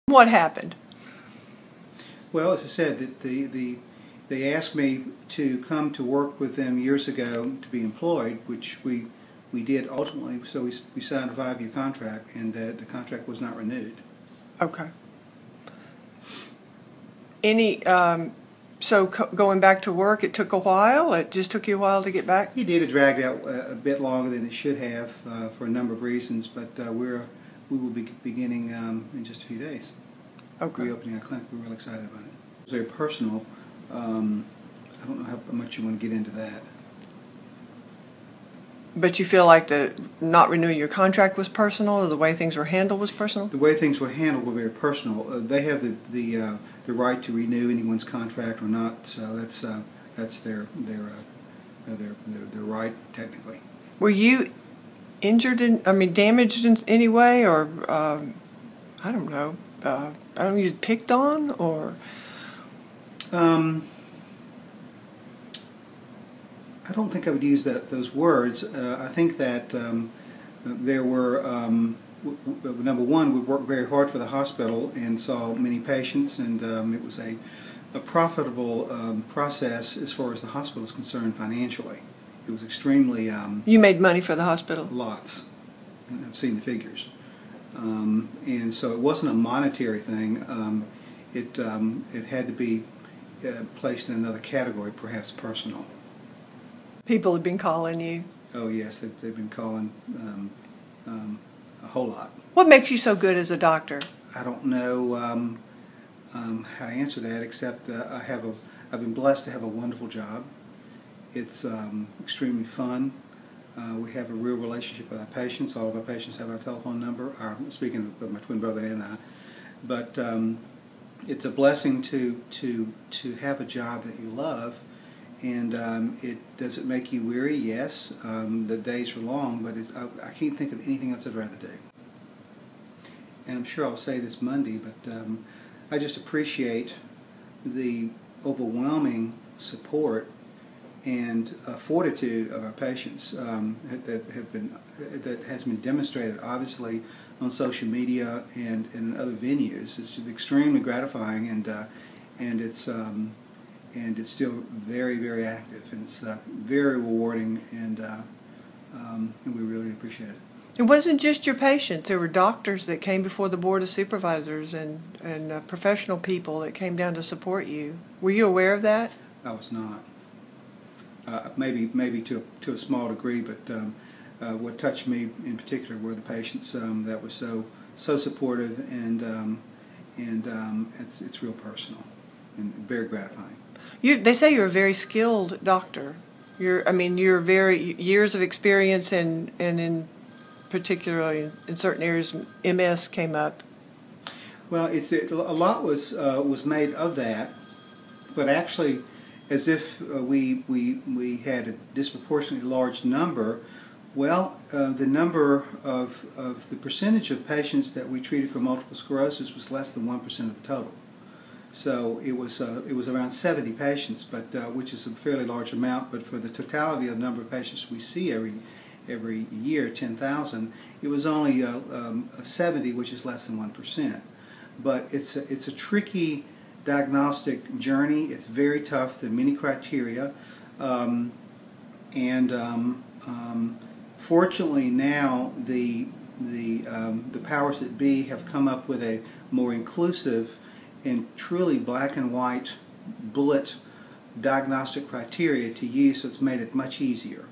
What happened? Well, as I said, they asked me to come to work with them years ago to be employed, which we did ultimately. So we signed a 5-year contract, and the contract was not renewed. Okay. So going back to work, it took a while? It just took you a while to get back? It did. It dragged out a bit longer than it should have for a number of reasons, but we will be beginning in just a few days. Okay. Reopening our clinic. We're really excited about it. It's very personal. I don't know how much you want to get into that. But you feel like the not renewing your contract was personal, or the way things were handled was personal? The way things were handled were very personal. They have the right to renew anyone's contract or not, so that's their right technically. Were you injured damaged in any way, or I don't know, you picked on, or? I don't think I would use those words. I think that there were, number one, we worked very hard for the hospital and saw many patients, and it was a profitable process as far as the hospital is concerned financially. It was extremely... You made money for the hospital? Lots. And I've seen the figures. And so it wasn't a monetary thing. It had to be placed in another category, perhaps personal. People have been calling you? Oh yes, they've been calling a whole lot. What makes you so good as a doctor? I don't know how to answer that, except I've been blessed to have a wonderful job. It's extremely fun. We have a real relationship with our patients. All of our patients have our telephone number. Speaking of my twin brother and I, but it's a blessing to have a job that you love. And does it make you weary? Yes. The days are long, but I can't think of anything else I'd rather do. And I'm sure I'll say this Monday, but I just appreciate the overwhelming support and fortitude of our patients that has been demonstrated, obviously, on social media and in other venues. It's extremely gratifying, and it's still very, very active, and it's very rewarding, and we really appreciate it. It wasn't just your patients. There were doctors that came before the Board of Supervisors and professional people that came down to support you. Were you aware of that? I was not. Maybe to a small degree, but what touched me in particular were the patients that were so supportive, and it's real personal and very gratifying. They say you're a very skilled doctor. You're very years of experience, and in particularly in certain areas, MS came up. Well, a lot was made of that, but actually, as if we had a disproportionately large number. Well, the percentage of patients that we treated for multiple sclerosis was less than 1% of the total. So it was around 70 patients, but which is a fairly large amount. But for the totality of the number of patients we see every year, 10,000, it was only 70, which is less than 1%. But it's a tricky diagnostic journey. It's very tough. There are many criteria, fortunately now the powers that be have come up with a more inclusive and truly black and white bullet diagnostic criteria to use, so it's made it much easier.